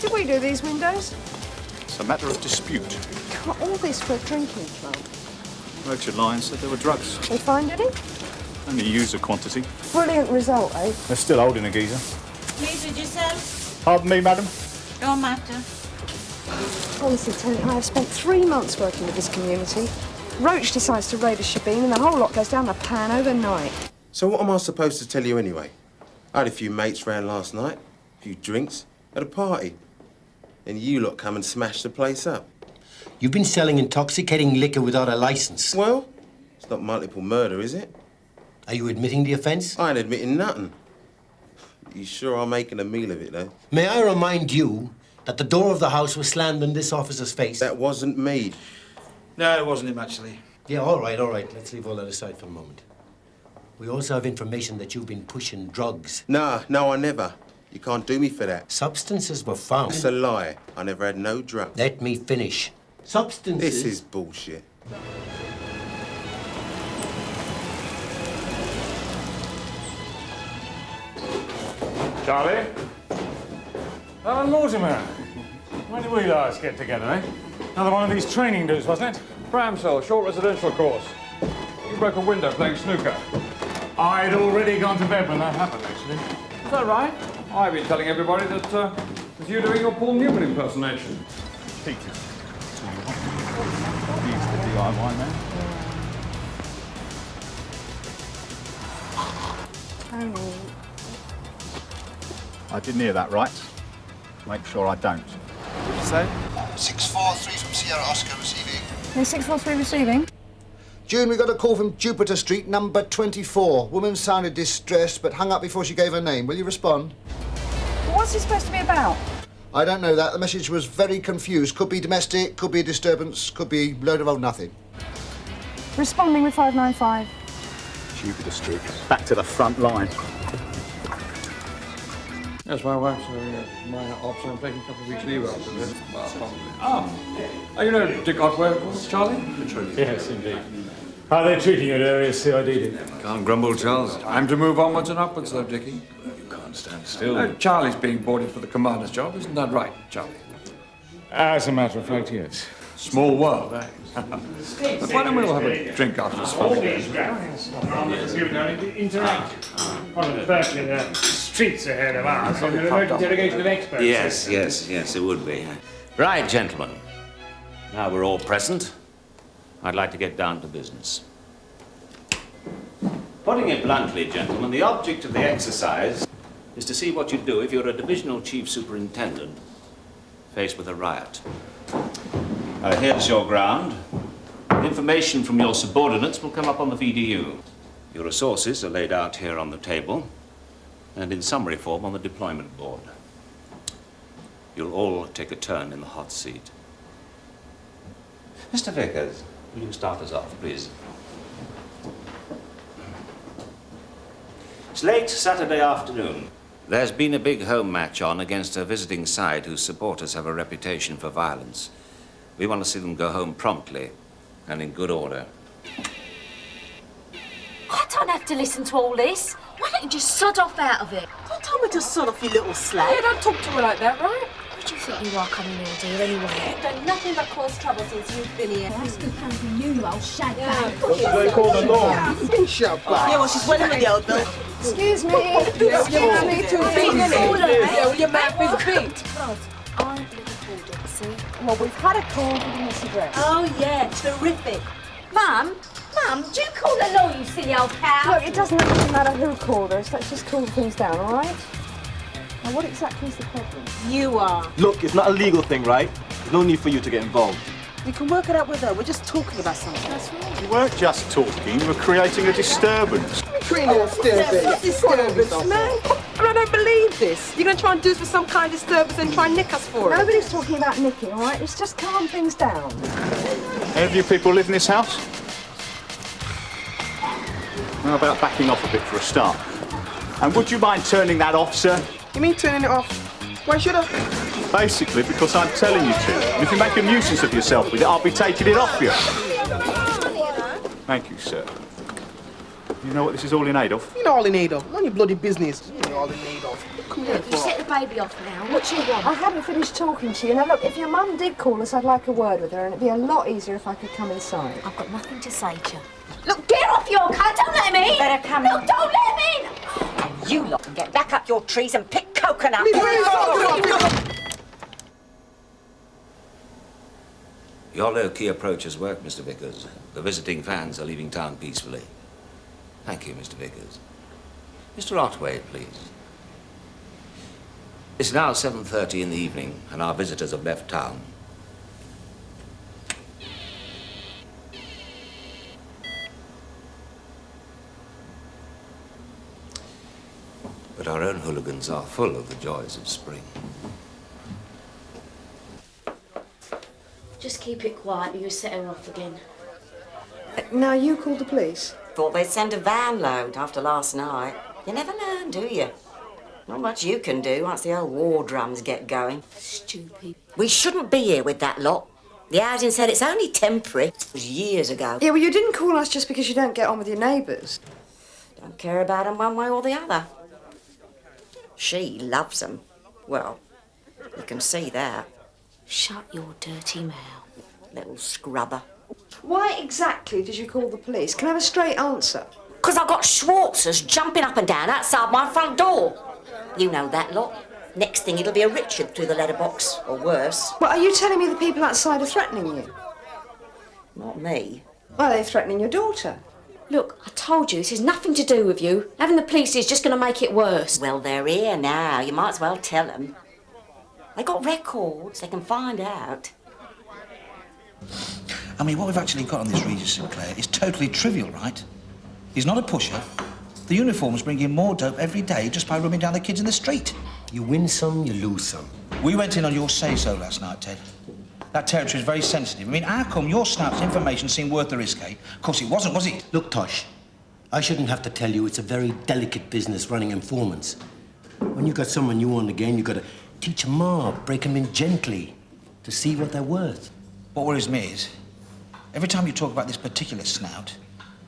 Did we do these windows? It's a matter of dispute. Got all this for a drinking club. Roach and Lion said there were drugs. They find any? Only user quantity. Brilliant result, eh? They're still holding a geezer. Please with yourself. Pardon me, madam? Don't matter. Honestly, Tony, I have spent 3 months working with this community. Roach decides to raid a shebeen and the whole lot goes down the pan overnight. So what am I supposed to tell you anyway? I had a few mates round last night, a few drinks, at a party. And you lot come and smash the place up. You've been selling intoxicating liquor without a licence. Well, it's not multiple murder, is it? Are you admitting the offence? I ain't admitting nothing. You sure are making a meal of it, though? May I remind you that the door of the house was slammed in this officer's face? That wasn't me. No, it wasn't him, actually. Yeah, all right. Let's leave all that aside for a moment. We also have information that you've been pushing drugs. No, I never. You can't do me for that. Substances were found. It's a lie. I never had no drugs. Let me finish. Substances... This is bullshit. Charlie? Alan Mortimer. When did we last get together, eh? Another one of these training dues, wasn't it? Bramshill, short residential course. You broke a window playing snooker. I'd already gone to bed when that happened, actually. Is that right? I've been telling everybody that it's you doing your Paul Newman impersonation. Peter. He's the DIY man. Tony. I didn't hear that right. Make sure I don't. What did you say? 643 from Sierra Oscar receiving. No, 643 receiving. June, we got a call from Jupiter Street, number 24. Woman sounded distressed, but hung up before she gave her name. Will you respond? What's it supposed to be about? I don't know that. The message was very confused. Could be domestic, could be a disturbance, could be load of old nothing. Responding with 595. Jupiter Street. Back to the front line. Yes, my wife's my officer. I'm taking a couple of weeks leave after this. Well, probably. You know Dick Otway, Charlie? Yes, indeed. How are they treating you at area CID? Can't grumble, Charles. Time to move onwards and upwards, though, Dickie. You can't stand still. Charlie's being boarded for the commander's job, isn't that right, Charlie? As a matter of fact, yes. Small world, eh? But why don't we all have a drink after this fun? Interact. Firstly, the streets ahead of ours on the remote interrogation of experts. Yes, it would be. Right, gentlemen. Now we're all present, I'd like to get down to business. Putting it bluntly, gentlemen, the object of the exercise is to see what you'd do if you're a divisional chief superintendent faced with a riot. Here's your ground. Information from your subordinates will come up on the VDU. Your resources are laid out here on the table and in summary form on the deployment board. You'll all take a turn in the hot seat. Mr. Vickers, will you start us off, please? It's late Saturday afternoon. There's been a big home match on against a visiting side whose supporters have a reputation for violence. We want to see them go home promptly and in good order. I don't have to listen to all this. Why don't you just sod off out of it? Don't tell me to sod off, you little slag. Yeah, don't talk to her like that, right? Who do you think you are coming here, dear, anyway? You've done nothing but cause trouble since you've been here. That's good coming from you, you old shag bag. What do they call the law? Shut up. Yeah, well, she's well with the old bill. Excuse me. You want me to beat Yeah, well, your mouth is beat. I never called it, see? Well, we've had a call giving us address. Oh, yeah, terrific. Mum, do you call the law, you silly old cow? Look, it doesn't actually matter who called us. Let's just cool things down, all right? Now, what exactly is the problem? You are. Look, it's not a legal thing, right? There's no need for you to get involved. We can work it out with her. We're just talking about something. That's right. You weren't just talking, you were creating a disturbance. Creating a disturbance, man. I don't believe this. You're going to try and do this for some kind of disturbance and try and nick us for it. Nobody's talking about nicking, all right? Let's just calm things down. Any of you people live in this house? How about backing off a bit for a start? And would you mind turning that off, sir? You mean turning it off? Why should I? Basically, because I'm telling you to. And if you make a nuisance of yourself with it, I'll be taking it off you. Thank you, sir. You know what this is all in aid of? You know all in aid of. None of your bloody business. You know all in aid of. Come here, You set the baby off now. What do you want? I hadn't finished talking to you. Now, look, if your mum did call us, I'd like a word with her, and it'd be a lot easier if I could come inside. I've got nothing to say to you. Look, get off your car. Don't let him in. Better come Look, in. don't let him in. And you lot can get back up your trees and pick coconuts. Your low-key approach has worked, Mr. Vickers. The visiting fans are leaving town peacefully. Thank you, Mr. Vickers. Mr. Otway, please. It's now 7:30 in the evening, and our visitors have left town. But our own hooligans are full of the joys of spring. Just keep it quiet or you set her off again. Now, you called the police? Thought they'd send a van load after last night. You never learn, do you? Not much you can do once the old war drums get going. Stupid. We shouldn't be here with that lot. The housing said it's only temporary. It was years ago. Yeah, well, you didn't call us just because you don't get on with your neighbours. Don't care about them one way or the other. She loves them. Well, you can see that. Shut your dirty mouth. Little scrubber. Why exactly did you call the police? Can I have a straight answer? 'Cause I've got Schwartzers jumping up and down outside my front door. You know that lot. Next thing it'll be a Richard through the letterbox, or worse. Well, are you telling me the people outside are threatening you? Not me. Well, they're threatening your daughter. Look, I told you, this has nothing to do with you. Having the police is just going to make it worse. Well, they're here now. You might as well tell them. They got records. They can find out. I mean, what we've actually got on this Regis Sinclair is totally trivial, right? He's not a pusher. The uniforms bring in more dope every day just by rubbing down the kids in the street. You win some, you lose some. We went in on your say-so last night, Ted. That territory is very sensitive. I mean, how come your snout's information seemed worth the risk, eh? Of course it wasn't, was it? Look, Tosh, I shouldn't have to tell you it's a very delicate business running informants. When you got someone new on the game, you got to teach them up, break them in gently to see what they're worth. What worries me is, every time you talk about this particular snout,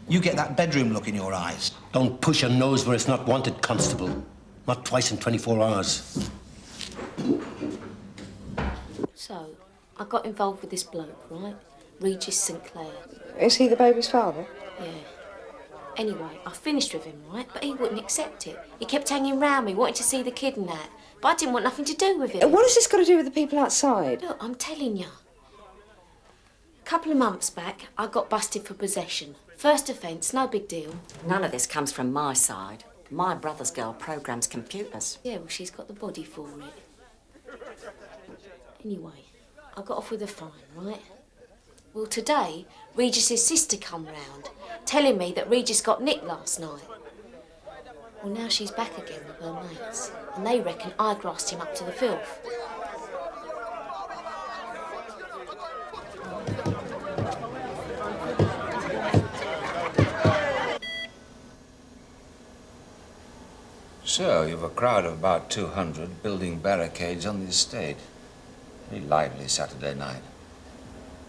you get that bedroom look in your eyes. Don't push your nose where it's not wanted, Constable. Not twice in 24 hours. So, I got involved with this bloke, right? Regis Sinclair. Is he the baby's father? Yeah. Anyway, I finished with him, right? But he wouldn't accept it. He kept hanging round me, wanting to see the kid and that. But I didn't want nothing to do with it. What has this got to do with the people outside? Look, I'm telling you. A couple of months back, I got busted for possession. First offence, no big deal. None of this comes from my side. My brother's girl programs computers. Yeah, well, she's got the body for it. Anyway, I got off with a fine, right? Well, today, Regis's sister come round, telling me that Regis got nicked last night. Well, now she's back again with her mates, and they reckon I grassed him up to the filth. So, you've a crowd of about 200 building barricades on the estate. Very lively Saturday night.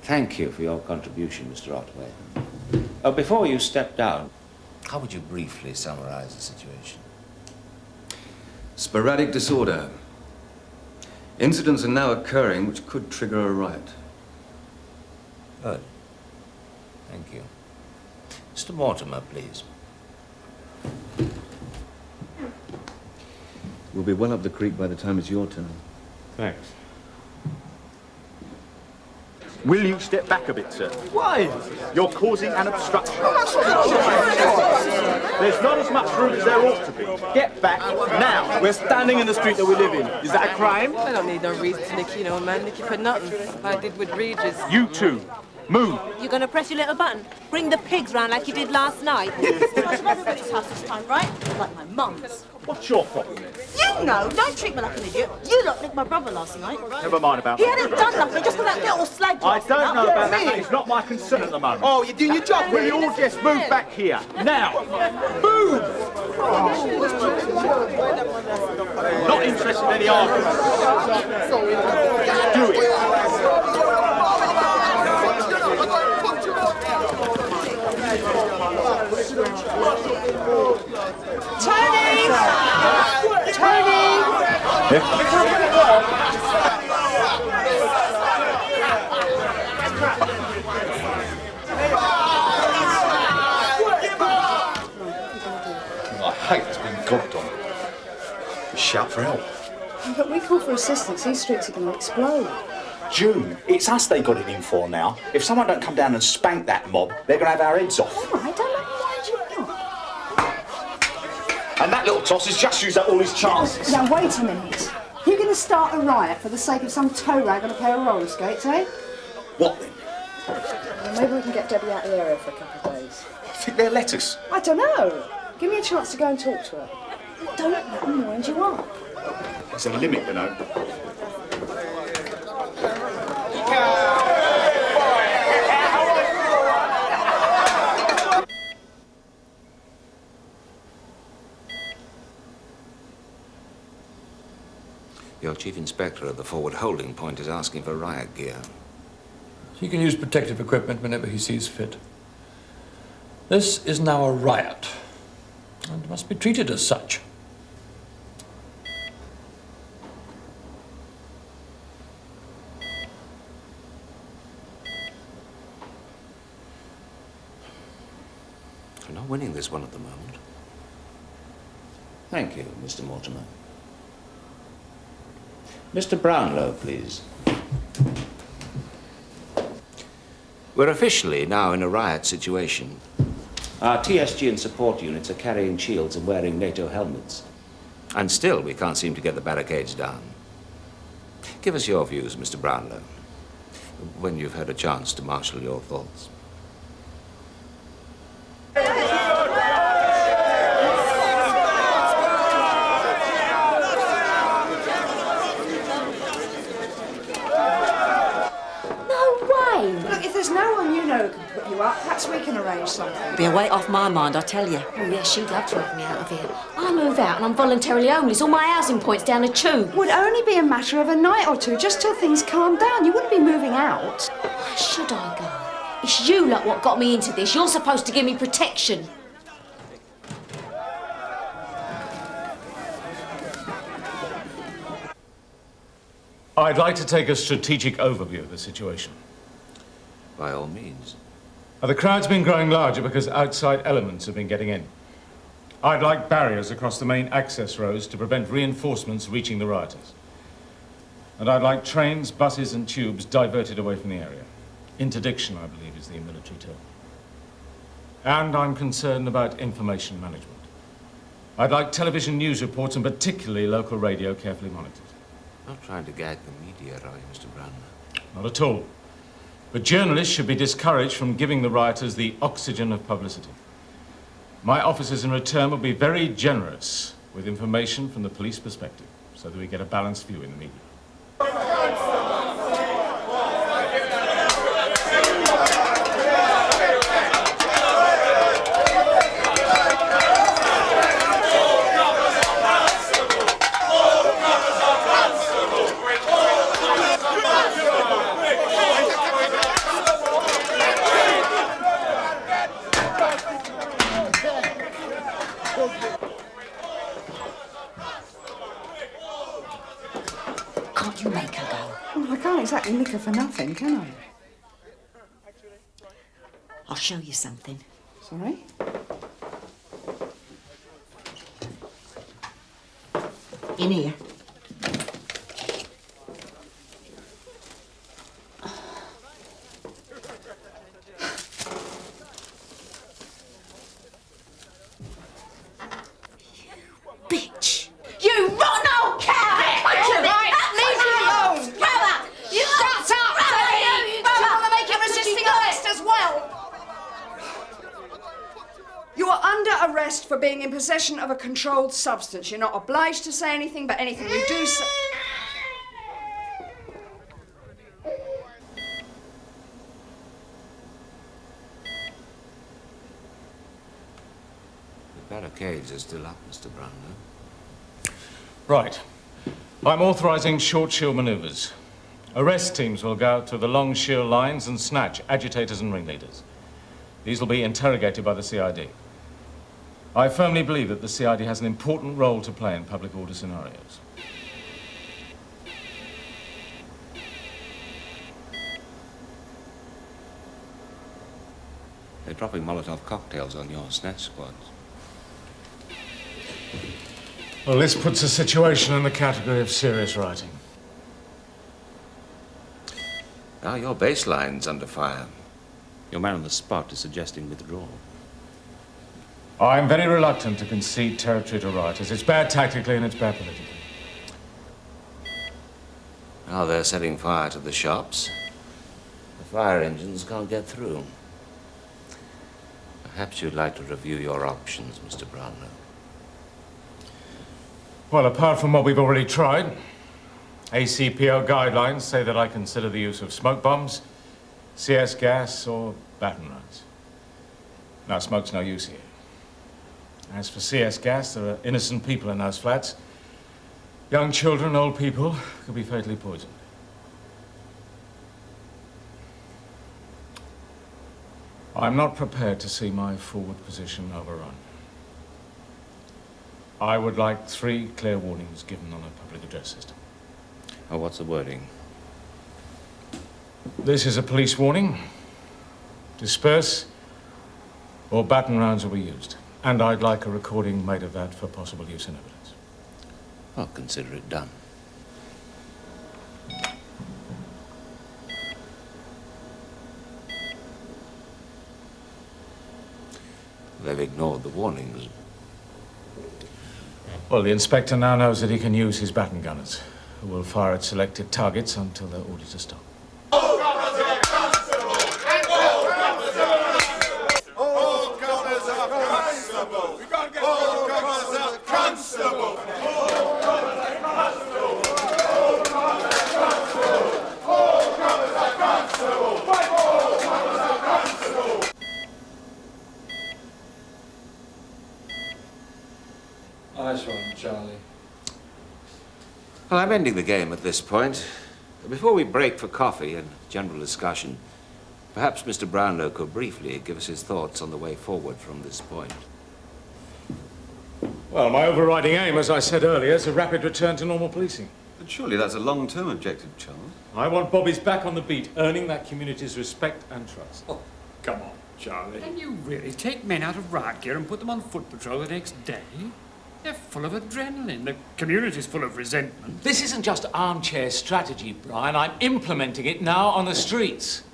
Thank you for your contribution, Mr. Otway. Before you step down, how would you briefly summarize the situation? Sporadic disorder. Incidents are now occurring which could trigger a riot. Good. Thank you. Mr. Mortimer, please. We'll be well up the creek by the time it's your turn. Thanks. Will you step back a bit, sir? Why? You're causing an obstruction. There's not as much room as there ought to be. Get back now. We're standing in the street that we live in. Is that a crime? I don't need no reason to nick you, no man. Nick you for nothing. Like I did with Regis. You two, move. You gonna press your little button? Bring the pigs round like you did last night. Everybody's house this time, right? Like my mum's. What's your problem? You know, don't treat me like an idiot. You lot nicked my brother last night. Never mind about He that. hadn't done nothing, just for that little slag. I don't know about that. It's not my concern at the moment. Oh, you're doing your job, Will you all just move back here? Now! Move! Not interested in any arguments. Do it. Tony! Tony! I hate it's been gobbed on. Shout for help. But we call for assistance. These streets are going to explode. June, it's us they got it in for now. If someone don't come down and spank that mob, they're going to have our heads off. All right, don't let me wind you up. And that little toss has just used up all his chances. Now, wait a minute. You're going to start a riot for the sake of some tow rag on a pair of roller skates, eh? What then? Well, maybe we can get Debbie out of the area for a couple of days. You think they'll let us? I don't know. Give me a chance to go and talk to her. Don't let them wind you up. There's a limit, you know. Your chief inspector of the forward holding point is asking for riot gear. He can use protective equipment whenever he sees fit. This is now a riot, and must be treated as such. We're not winning this one at the moment. Thank you, Mr. Mortimer. Mr. Brownlow, please. We're officially now in a riot situation. Our TSG and support units are carrying shields and wearing NATO helmets. And still, we can't seem to get the barricades down. Give us your views, Mr. Brownlow, when you've had a chance to marshal your thoughts. Perhaps we can arrange something. Be a weight off my mind, I tell you. Oh, yeah, she'd love to have me out of here. I move out and I'm voluntarily homeless. All my housing points down a tube. Would only be a matter of a night or two, just till things calm down. You wouldn't be moving out. Why should I go? It's you lot what got me into this. You're supposed to give me protection. I'd like to take a strategic overview of the situation. By all means. The crowd's been growing larger because outside elements have been getting in. I'd like barriers across the main access roads to prevent reinforcements reaching the rioters. And I'd like trains, buses and tubes diverted away from the area. Interdiction, I believe, is the military term. And I'm concerned about information management. I'd like television news reports and particularly local radio carefully monitored. Not trying to gag the media, are you, Mr. Brownlow? Not at all. But journalists should be discouraged from giving the rioters the oxygen of publicity. My officers in return will be very generous with information from the police perspective so that we get a balanced view in the media. Can't you make her go? Well, I can't exactly lick her for nothing, can I? I'll show you something. Sorry? In here. Bitch! You rotten old cow! Leave me alone! Brother! You shut up! You want to make him resisting arrest as well? You are under arrest for being in possession of a controlled substance. You're not obliged to say anything, but anything you do say... The barricades are still up, Mr. Brownlow. Right. I'm authorizing short shield maneuvers. Arrest teams will go out through the long shield lines and snatch agitators and ringleaders. These will be interrogated by the CID. I firmly believe that the CID has an important role to play in public order scenarios. They're dropping Molotov cocktails on your snatch squads. Well, this puts the situation in the category of serious rioting. Now your baseline's under fire. Your man on the spot is suggesting withdrawal. I'm very reluctant to concede territory to rioters. It's bad tactically and it's bad politically. Now they're setting fire to the shops. The fire engines can't get through. Perhaps you'd like to review your options, Mr. Brownlow. Well, apart from what we've already tried, ACPO guidelines say that I consider the use of smoke bombs, CS gas, or baton runs. Now, smoke's no use here. As for CS gas, there are innocent people in those flats. Young children, old people, could be fatally poisoned. I'm not prepared to see my forward position overrun. I would like 3 clear warnings given on a public address system. Oh, what's the wording? This is a police warning. Disperse, or baton rounds will be used. And I'd like a recording made of that for possible use in evidence. I'll consider it done. They've ignored the warnings. Well, the inspector now knows that he can use his baton gunners, who will fire at selected targets until they're ordered to stop. Nice one, Charlie. Well, I'm ending the game at this point. Before we break for coffee and general discussion, perhaps Mr. Brownlow could briefly give us his thoughts on the way forward from this point. Well, my overriding aim, as I said earlier, is a rapid return to normal policing. But surely that's a long-term objective, Charles. I want Bobbies back on the beat, earning that community's respect and trust. Oh, come on, Charlie. Can you really take men out of riot gear and put them on foot patrol the next day? They're full of adrenaline. The community's full of resentment. This isn't just armchair strategy, Brian. I'm implementing it now on the streets.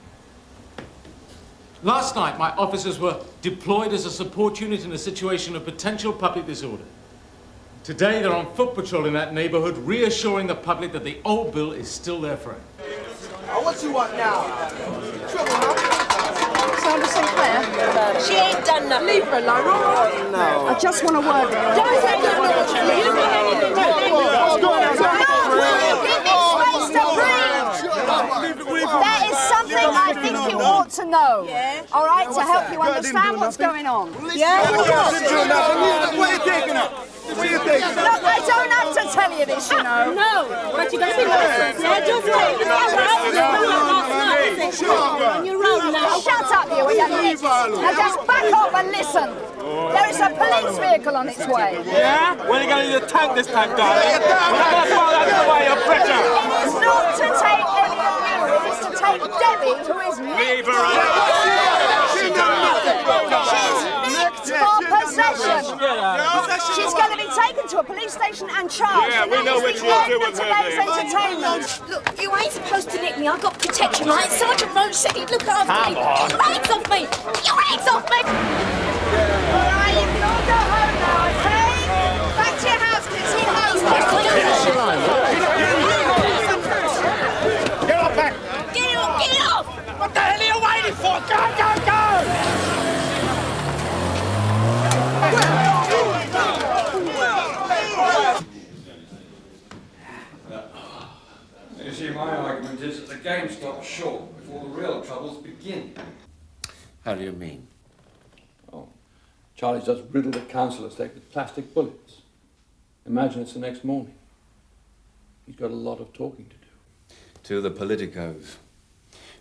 Last night, my officers were deployed as a support unit in a situation of potential public disorder. Today, they're on foot patrol in that neighborhood, reassuring the public that the old bill is still their friend. What you want now? Sandra Sinclair? She ain't done nothing. Leave her alone, all right? No. I just want a word with her. Don't say There is something I think you ought to know. Yeah? All right, to help you understand what's going on. Yeah? What are you taking up? What are you taking up? Look, I don't have to tell you this, you know. No, but you got to be listening. Yeah, just wait. On your own now. Shut up, you idiot. Now just back off and listen. There is a police vehicle on its way. Yeah? Well, you're going to need a tank this time, darling. We're not going to fall out of the way of pressure. It is not to take any of you, it is to take Debbie, who is Leave nicked. her alone. She's nicked for possession. She's going to be taken to a police station and charged. Yeah, we know what you'll do with her, today's dear. entertainment. Look, you ain't supposed to nick me. I've got protection, right? Sergeant Roach said he'd look after me. Get your hands off me! Get your hands off me! All right, you can all go home now, okay? Back to your house, kids. Get Get off back. Get off! Get off! What the hell are you waiting for? Go! You see, my argument is that the game stops short before the real troubles begin. How do you mean? Oh, Charlie's just riddled a council estate with plastic bullets. Imagine it's the next morning. He's got a lot of talking to do. To the politicos.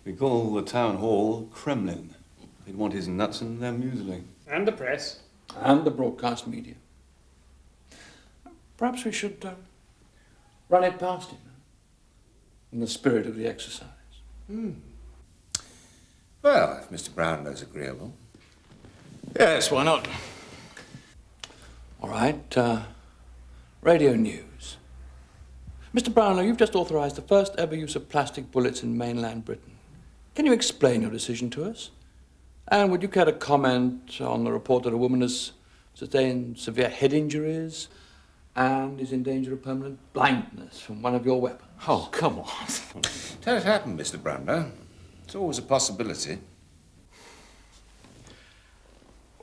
We call the town hall Kremlin. They'd want his nuts and their muesli. And the press. And the broadcast media. Perhaps we should run it past him in the spirit of the exercise. Well, if Mr. Brownlow's agreeable. Yes, why not? All right, radio news. Mr. Brownlow, you've just authorised the first ever use of plastic bullets in mainland Britain. Can you explain your decision to us? And would you care to comment on the report that a woman has sustained severe head injuries and is in danger of permanent blindness from one of your weapons? Oh, come on. Let it happen, Mr. Brownlow. It's always a possibility.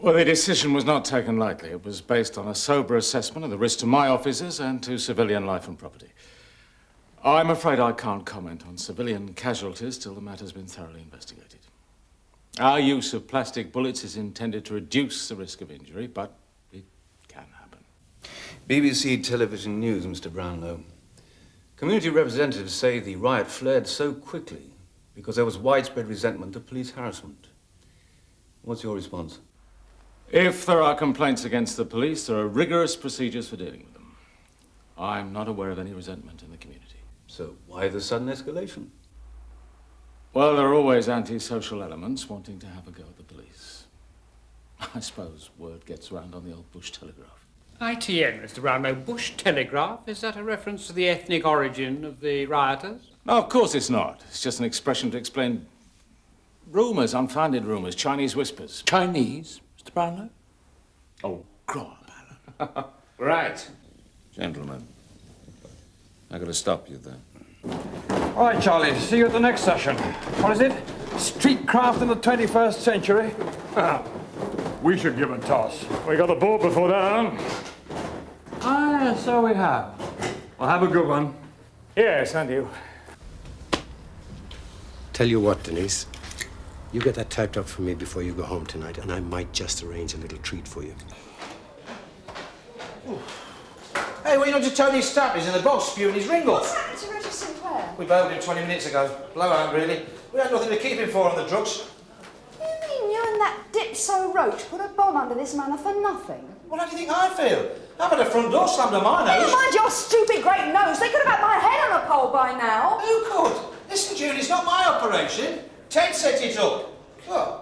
Well, the decision was not taken lightly. It was based on a sober assessment of the risk to my officers and to civilian life and property. I'm afraid I can't comment on civilian casualties till the matter's been thoroughly investigated. Our use of plastic bullets is intended to reduce the risk of injury, but it can happen. BBC television news, Mr. Brownlow. Community representatives say the riot flared so quickly because there was widespread resentment of police harassment. What's your response? If there are complaints against the police, there are rigorous procedures for dealing with them. I'm not aware of any resentment in the community. So why the sudden escalation? Well, there are always antisocial elements wanting to have a go at the police. I suppose word gets around on the old Bush Telegraph. ITN, Mr. Brownlow. Bush Telegraph? Is that a reference to the ethnic origin of the rioters? No, of course it's not. It's just an expression to explain rumours, unfounded rumours, Chinese whispers. Chinese, Mr. Brownlow? Oh, God. Right. Gentlemen, I've got to stop you there. All right, Charlie. See you at the next session. What is it? Streetcraft in the 21st century? We should give a toss. We got the board before that, huh? Ah, so we have. Well, have a good one. Yes, and you. Tell you what, Denise. You get that typed up for me before you go home tonight, and I might just arrange a little treat for you. Hey, what are you not to Tony Stapp? He's in the box spewing his ringle. What's happened to Reggie Sinclair? We bailed him 20 minutes ago. Blowout, really. We had nothing to keep him for on the drugs. You mean you and that dipso Roach put a bomb under this manor for nothing? Well, how do you think I feel? I've had a front door slammed on my nose. Never mind your stupid great nose. They could have had my head on a pole by now. Who could? Listen, Judy, it's not my operation. Ted set it up. God.